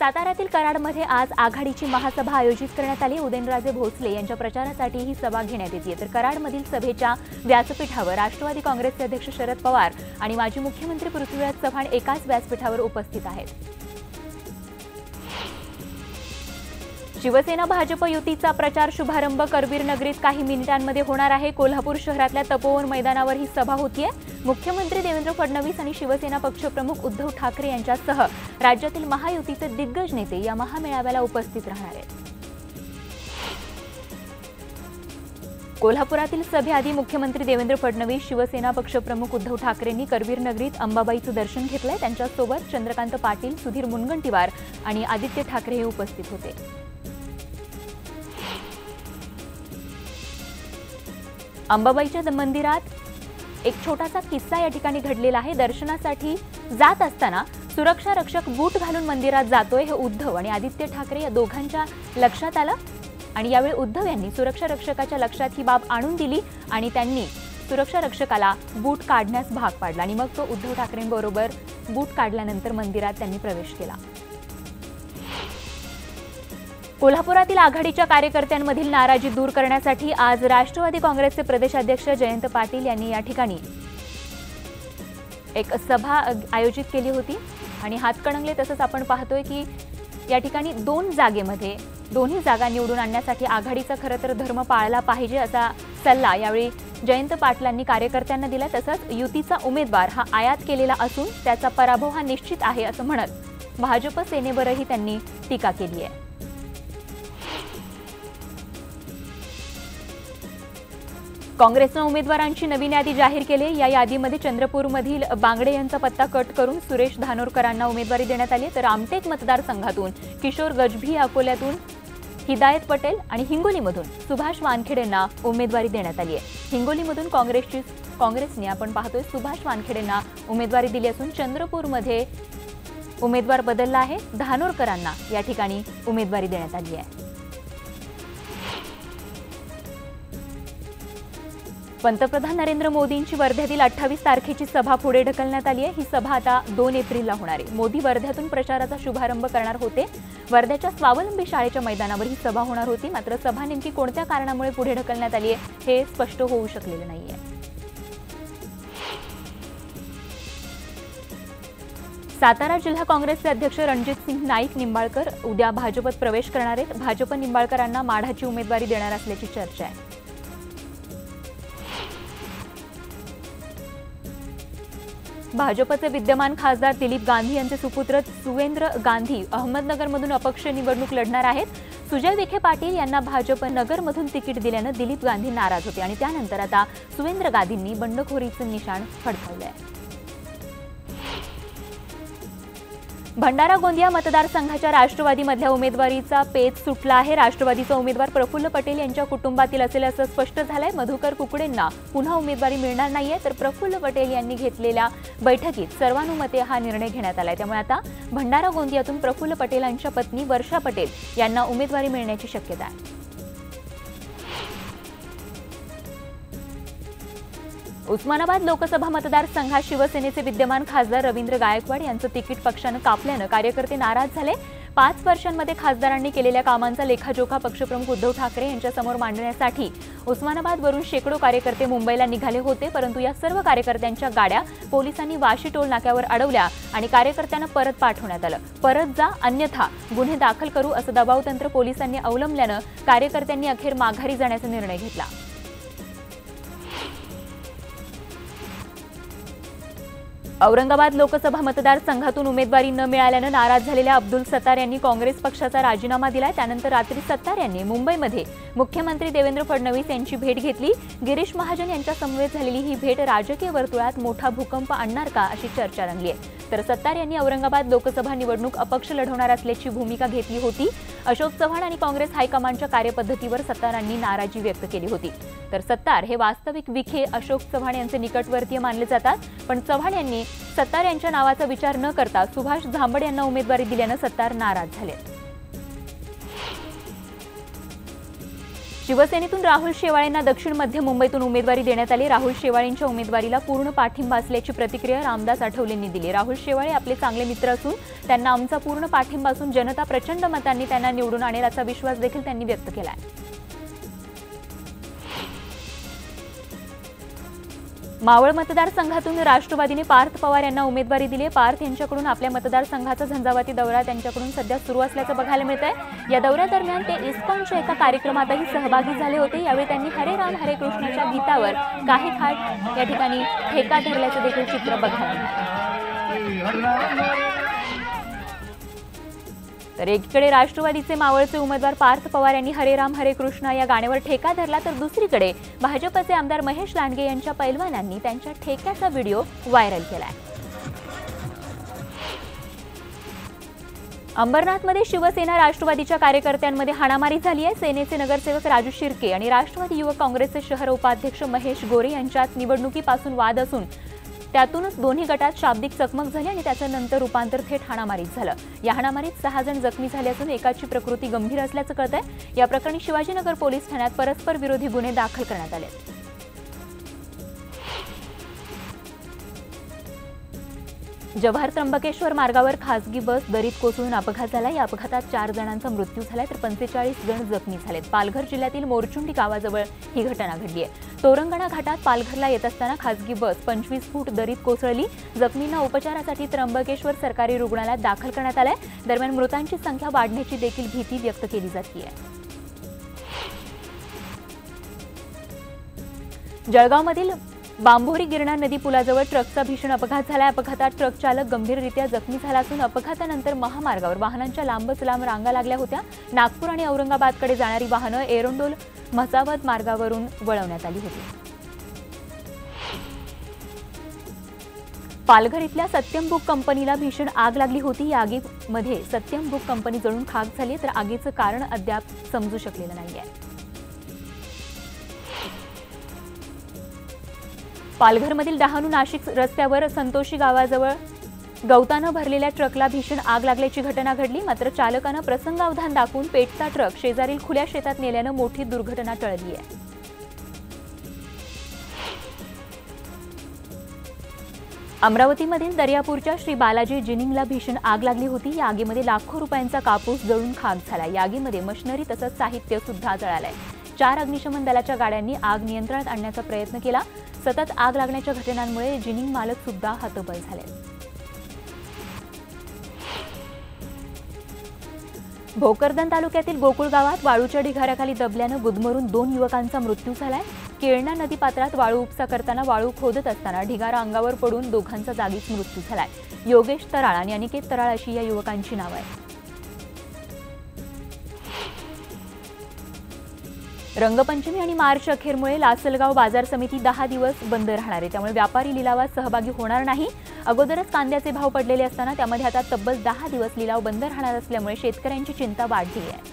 साताऱ्यातील कराडमध्ये आज आघाडीची महासभा आयोजित करण्यात आली। उदयनराजे भोसले यांच्या प्रचारासाठी ही सभा घेण्यात येते। तर कराडमधील सभेच्या व्यासपीठावर राष्ट्रवादी काँग्रेसचे अध्यक्ष शरद पवार आणि माजी मुख्यमंत्री पृथ्वीराज चव्हाण एकाच व्यासपीठावर उपस्थित आहेत। शिवसेना भाजप युतीचा प्रचार शुभारंभ करवीर नगरीत काही मिनिटांमध्ये होणार आहे। कोल्हापूर शहरातल्या तपोवन मैदानावर ही सभा होतीये। मुख्यमंत्री देवेंद्र फडणवीस आणि शिवसेना पक्षप्रमुख उद्धव ठाकरे यांच्यासह राज्यातील महायुतीचे दिग्गज नेते या महामेळाव्याला उपस्थित राहणार आहेत। कोल्हापुरातील सभेआधी मुख्यमंत्री देवेंद्र फडणवीस, शिवसेना पक्षप्रमुख उद्धव ठाकरेंनी करवीर नगरीत अंबाबाईचं दर्शन घेतलंय। त्यांच्यासोबत चंद्रकांत पाटील, सुधीर मुनगंटीवार आणि आदित्य ठाकरे हे उपस्थित होते। अंबाबाईच्या मंदिरात एक छोटासा किस्सा या ठिकाणी घडलेला आहे। दर्शनासाठी जात असताना सुरक्षा रक्षक बूट घालून मंदिरात जातोय हे उद्धव आणि आदित्य ठाकरे या दोघांच्या लक्षात आलं आणि यावेळी उद्धव यांनी सुरक्षा रक्षकाच्या लक्षात ही बाब आणून दिली आणि त्यांनी सुरक्षा रक्षकाला बूट काढण्यास भाग पाडला आणि मग तो उद्धव ठाकरेंबरोबर बूट काढल्यानंतर मंदिरात त्यांनी प्रवेश केला। कोल्हापुरातील आघाडीच्या कार्यकर्त्यांमधील नाराजी दूर करण्यासाठी आज राष्ट्रवादी काँग्रेसचे प्रदेशाध्यक्ष जयंत पाटील यांनी या ठिकाणी एक सभा आयोजित केली होती आणि हातकणंगले तसंच आपण पाहतोय की या ठिकाणी दोन्ही जागा निवडून आणण्यासाठी आघाडीचा खरं तर धर्म पाळला पाहिजे असा सल्ला यावेळी जयंत पाटलांनी कार्यकर्त्यांना दिला। तसंच युतीचा उमेदवार हा आयात केलेला असून त्याचा पराभव हा निश्चित आहे असं म्हणत भाजप सेनेवरही त्यांनी टीका केली आहे। काँग्रेसने उमेदवारांची नवीन यादी जाहीर केली। या यादीमध्ये चंद्रपूरमधील बांगडे यांचा पत्ता कट करून सुरेश धानोरकरांना उमेदवारी देण्यात आली। तर रामटेक मतदारसंघातून किशोर गजभी, अकोल्यातून हिदायत पटेल आणि हिंगोलीमधून सुभाष वानखेडेंना उमेदवारी देण्यात आली आहे। हिंगोलीमधून काँग्रेसने आपण पाहतोय सुभाष वानखेडेंना उमेदवारी दिली असून चंद्रपूरमध्ये उमेदवार बदलला आहे। धानोरकरांना या ठिकाणी उमेदवारी देण्यात आली आहे। पंतप्रधान नरेंद्र मोदींची वर्ध्यातील 28 तारखेची सभा पुढे ढकलण्यात आली आहे। ही सभा आता 2 एप्रिलला होणार आहे। मोदी वर्ध्यातून प्रचाराचा शुभारंभ करणार होते। वर्ध्याच्या स्वावलंबी शाळेच्या मैदानावर ही सभा होणार होती, मात्र सभा नेमकी कोणत्या कारणामुळे पुढे ढकलण्यात आली आहे हे स्पष्ट होऊ शकलेलं नाहीये। सातारा जिल्हा काँग्रेसचे अध्यक्ष रणजितसिंह नाईक निंबाळकर उद्या भाजपत प्रवेश करणार आहेत। भाजप निंबाळकरांना माढाची उमेदवारी देणार असल्याची चर्चा आहे। भाजपचे विद्यमान खासदार दिलीप गांधी यांचे सुपुत्र सुवेंद्र गांधी अहमदनगरमधून अपक्ष निवडणूक लढणार आहेत। सुजय विखे पाटील यांना भाजप नगरमधून तिकीट दिल्यानं दिलीप गांधी नाराज होते आणि त्यानंतर आता सुवेंद्र गांधींनी बंडखोरीचं निशाण फडकावलं आहे। भंडारा गोंदिया मतदारसंघाच्या राष्ट्रवादीमधल्या उमेदवारीचा पेच सुटला आहे। राष्ट्रवादीचा उमेदवार प्रफुल्ल पटेल यांच्या कुटुंबातील असेल असं स्पष्ट झालंय। मधुकर कुकडेंना पुन्हा उमेदवारी मिळणार नाहीये, तर प्रफुल्ल पटेल यांनी घेतलेल्या बैठकीत सर्वानुमते हा निर्णय घेण्यात आलाय। त्यामुळे आता भंडारा गोंदियातून प्रफुल्ल पटेलांच्या पत्नी वर्षा पटेल यांना उमेदवारी मिळण्याची शक्यता आहे। उस्मानाबाद लोकसभा मतदारसंघात शिवसेनेचे विद्यमान खासदार रवींद्र गायकवाड यांचं तिकीट पक्षानं कापल्यानं कार्यकर्ते नाराज झाले। 5 वर्षांमध्ये खासदारांनी केलेल्या कामांचा लेखाजोखा पक्षप्रमुख उद्धव ठाकरे यांच्यासमोर मांडण्यासाठी उस्मानाबादवरून शेकडो कार्यकर्ते मुंबईला निघाले होते, परंतु या सर्व कार्यकर्त्यांच्या गाड्या पोलिसांनी वाशी टोल नाक्यावर अडवल्या आणि कार्यकर्त्यांना परत पाठवण्यात आलं। परत जा अन्यथा गुन्हे दाखल करू असं दबावतंत्र पोलिसांनी अवलंबल्यानं कार्यकर्त्यांनी अखेर माघारी जाण्याचा निर्णय घेतला। औरंगाबाद लोकसभा मतदारसंघातून उमेदवारी न मिळाल्यानं नाराज झालेल्या अब्दुल सत्तार यांनी काँग्रेस पक्षाचा राजीनामा दिलाय। त्यानंतर रात्री सत्तार यांनी मुंबईमध्ये मुख्यमंत्री देवेंद्र फडणवीस यांची भेट घेतली। गिरीश महाजन यांच्या समवेत झालेली ही भेट राजकीय वर्तुळात मोठा भूकंप आणणार का अशी चर्चा रंगली आहे। तर सत्तार यांनी औरंगाबाद लोकसभा निवडणूक अपक्ष लढवणार असल्याची भूमिका घेतली होती। अशोक चव्हाण आणि काँग्रेस हायकमांडच्या कार्यपद्धतीवर सत्तारांनी नाराजी व्यक्त केली होती। तर सत्तार हे वास्तविक विखे अशोक चव्हाण यांचे निकटवर्तीय मानले जातात, पण चव्हाण यांनी सत्तार यांच्या नावाचा विचार न करता सुभाष झांबड यांना उमेदवारी दिल्यानं सत्तार नाराज झाले। शिवसेनेतून राहुल शेवाळेंना दक्षिण मध्य मुंबईतून उमेदवारी देण्यात आली। राहुल शेवाळेंच्या उमेदवारीला पूर्ण पाठिंबा असल्याची प्रतिक्रिया रामदास आठवलेंनी दिली। राहुल शेवाळे आपले चांगले मित्र असून त्यांना आमचा पूर्ण पाठिंबा असून जनता प्रचंड मतांनी त्यांना निवडून आणेल असा विश्वास देखील त्यांनी व्यक्त केला आहे। मावळ मतदारसंघातून राष्ट्रवादीने पार्थ पवार यांना उमेदवारी दिली आहे। पार्थ यांच्याकडून आपल्या मतदारसंघाचा झंझावाती दौरा त्यांच्याकडून सध्या सुरू असल्याचं बघायला मिळत आहे। या दौऱ्यादरम्यान ते इस्कॉनच्या एका कार्यक्रमातही सहभागी झाले होते। यावेळी त्यांनी हरे राम हरे कृष्णाच्या गीतावर काही थाट या ठिकाणी ठेका धरल्याचं देखील चित्र बघायला मिळालं। तर एकीकडे राष्ट्रवादीचे मावळचे उमेदवार पार्थ पवार यांनी हरे राम हरे कृष्ण या गाण्यावर ठेका धरला, तर दुसरीकडे भाजपचे आमदार महेश लांडगे यांच्या पैलवानांनी त्यांच्या ठेक्याचा व्हिडिओ व्हायरल केलाय। अंबरनाथमध्ये शिवसेना राष्ट्रवादीच्या कार्यकर्त्यांमध्ये हाणामारी झाली आहे। सेनेचे नगरसेवक राजू शिर्के आणि राष्ट्रवादी युवक काँग्रेसचे शहर उपाध्यक्ष महेश गोरे यांच्यात निवडणुकीपासून वाद असून त्यातूनच दोन्ही गटात शाब्दिक चकमक झाली आणि त्याचं नंतर रूपांतर थेट हाणामारीत झालं। या हाणामारीत 6 जण जखमी झाले असून एकाची प्रकृती गंभीर असल्याचं कळतंय। या प्रकरणी शिवाजीनगर पोलीस ठाण्यात परस्पर विरोधी गुन्हे दाखल करण्यात आले। जव्हार त्र्यंबकेश्वर मार्गावर खासगी बस दरीत कोसळून अपघात झाला। या अपघातात 4 जणांचा मृत्यू झालाय तर 45 जण जखमी झालेत। पालघर जिल्ह्यातील मोरचुंडी गावाजवळ ही घटना घडली आहे। तोरंगणा घाटात पालघरला येत असताना खासगी बस 25 फूट दरीत कोसळली। जखमींना उपचारासाठी त्र्यंबकेश्वर सरकारी रुग्णालयात दाखल करण्यात आलंय। दरम्यान मृतांची संख्या वाढण्याची देखील भीती व्यक्त केली जाते। जळगावमधील बांभोरी गिरणा नदी पुलाजवळ ट्रकचा भीषण अपघात झाला। अपघातात ट्रक चालक गंभीररित्या जखमी झाला असून अपघातानंतर महामार्गावर वाहनांच्या लांबच लांब रांगा लागल्या होत्या। नागपूर आणि औरंगाबादकडे जाणारी वाहनं एरंडोल म्हसावद मार्गावरून वळवण्यात आली होती। पालघर इथल्या सत्यम बुक कंपनीला भीषण आग लागली होती। या आगीमध्ये सत्यम बुक कंपनी जळून खाक झाली, तर आगीचं कारण अद्याप समजू शकलेलं नाहीये। पालघरमधील डहाणू नाशिक रस्त्यावर संतोषी गावाजवळ गवतानं भरलेल्या ट्रकला भीषण आग लागल्याची घटना घडली। मात्र चालकानं प्रसंगावधान दाखवून पेटता ट्रक शेजारील खुल्या शेतात नेल्यानं मोठी दुर्घटना टळली आहे। अमरावतीमधील दर्यापूरच्या श्री बालाजी जिनिंगला भीषण आग लागली होती। या आगीमध्ये लाखो रुपयांचा कापूस जळून खाक झाला। या आगीमध्ये मशिनरी तसंच साहित्य सुद्धा जळालंय। 4 अग्निशमन दलाच्या गाड्यांनी आग नियंत्रणात आणण्याचा प्रयत्न केला। सतत आग लागण्याच्या घटनांमुळे जिनिंग मालक सुद्धा हतबल झाले। भोकरदन तालुक्यातील गोकुळ गावात वाळूच्या ढिगाऱ्याखाली दबल्यानं गुदमरून 2 युवकांचा मृत्यू झालाय। केळणा नदीपात्रात वाळू उपसा करताना वाळू खोदत असताना ढिगारा अंगावर पडून दोघांचा जागीच मृत्यू झालाय। योगेश तराळ आणि अनिकेत तराळ अशी या युवकांची नावं आहेत। रंगपंचमी आणि मार्च अखेरमुळे लासलगाव बाजार समिती 10 दिवस बंद राहणार आहे। त्यामुळे व्यापारी लिलावात सहभागी होणार नाही। अगोदरच कांद्याचे भाव पडलेले असताना त्यामध्ये आता तब्बल 10 दिवस लिलाव बंद राहणार असल्यामुळे शेतकऱ्यांची चिंता वाढली आहे।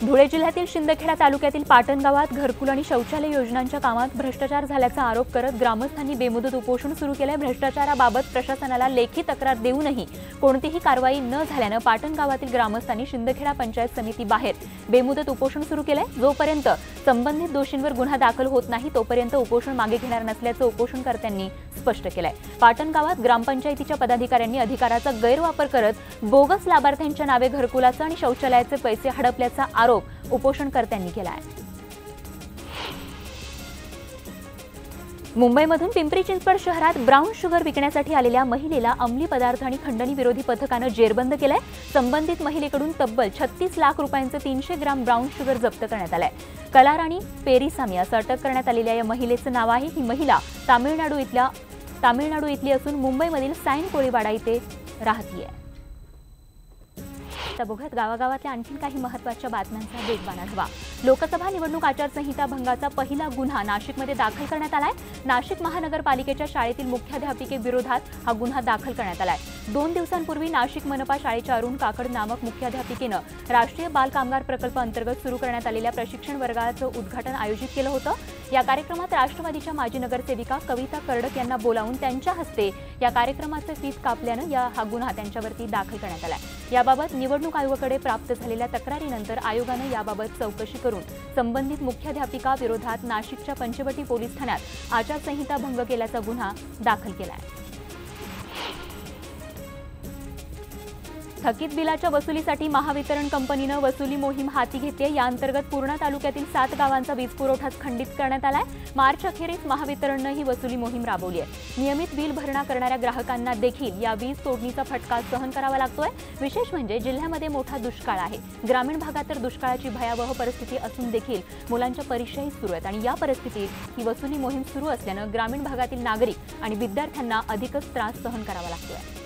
धुळे जिल्ह्यातील शिंदखेडा तालुक्यातील पाटण गावात घरकुल आणि शौचालय योजनांच्या कामात भ्रष्टाचार झाल्याचा आरोप करत ग्रामस्थांनी बेमुदत उपोषण सुरू केले। भ्रष्टाचाराबाबत प्रशासनाला लेखी तक्रार देऊनही कोणतीही कारवाई न झाल्यानं पाटण गावातील ग्रामस्थांनी शिंदखेडा पंचायत समिती बाहेर बेमुदत उपोषण सुरू केले। जोपर्यंत संबंधित दोषींवर गुन्हा दाखल होत नाही तोपर्यंत उपोषण मागे घेणार नसल्याचं उपोषणकर्त्यांनी स्पष्ट केलंय। पाटण गावात ग्रामपंचायतीच्या पदाधिकाऱ्यांनी अधिकाराचा गैरवापर करत बोगस लाभार्थ्यांच्या नावे घरकुलाचा आणि शौचालयाचे पैसे हडपल्याचा आरोप उपोषणकर्त्यांनी केला आहे। मुंबईमधून पिंपरी चिंचवड शहरात ब्राऊन शुगर विकण्यासाठी आलेल्या महिलेला अंमली पदार्थ आणि खंडणी विरोधी पथकानं जेरबंद केलंय। संबंधित महिलेकडून तब्बल 36 लाख रुपयांचं 300 ग्राम ब्राऊन शुगर जप्त करण्यात आलंय। कलाराणी पेरिसामी असं अटक करण्यात आलेल्या या महिलेचं नाव आहे। ही महिला तामिळनाडू इथली असून मुंबईमधील साइन कोळीवाडा इथे राहतीये। आता बघूयात गावागावातल्या आणखीन काही महत्त्वाच्या बातम्यांचा वेगवान आढावा। लोकसभा निवडणूक आचारसंहिता भंगाचा पहिला गुन्हा नाशिकमध्ये दाखल करण्यात आलाय। नाशिक महानगरपालिकेच्या शाळेतील मुख्याध्यापिकेविरोधात हा गुन्हा दाखल करण्यात आलाय। 2 दिवसांपूर्वी नाशिक मनपा शाळेच्या अरुण काकड नामक मुख्याध्यापिकेनं राष्ट्रीय बाल कामगार प्रकल्प अंतर्गत सुरू करण्यात आलेल्या प्रशिक्षण वर्गाचं उद्घाटन आयोजित केलं होतं। या कार्यक्रमात राष्ट्रवादीच्या माजी नगरसेविका कविता कर्डक यांना बोलावून त्यांच्या हस्ते या कार्यक्रमाचे फीस कापल्यानं हा गुन्हा त्यांच्यावरती दाखल करण्यात आलाय। याबाबत निवडणूक आयोगाकडे प्राप्त झालेल्या तक्रारीनंतर आयोगानं याबाबत चौकशी करून संबंधित मुख्याध्यापिका विरोधात नाशिकच्या पंचवटी पोलीस ठाण्यात आचारसंहिता भंग केल्याचा गुन्हा दाखल केला आहे। थकीत बिलाच्या वसुलीसाठी महावितरण कंपनीनं वसुली मोहीम हाती घेतली। या अंतर्गत पूर्णा तालुक्यातील 7 गावांचा वीज पुरवठा खंडित करण्यात आलाय। मार्च अखेरीस महावितरणनं ही वसुली मोहीम राबवली आहे। नियमित बिल भरणा करणाऱ्या ग्राहकांना देखील या वीज तोडणीचा फटका सहन करावा लागतोय। विशेष म्हणजे जिल्ह्यामध्ये मोठा दुष्काळ आहे। ग्रामीण भागात तर दुष्काळाची भयावह परिस्थिती असून देखील मुलांच्या परीक्षाही सुरू आहेत आणि या परिस्थितीत ही वसुली मोहीम सुरू असल्यानं ग्रामीण भागातील नागरिक आणि विद्यार्थ्यांना अधिकच त्रास सहन करावा लागतोय।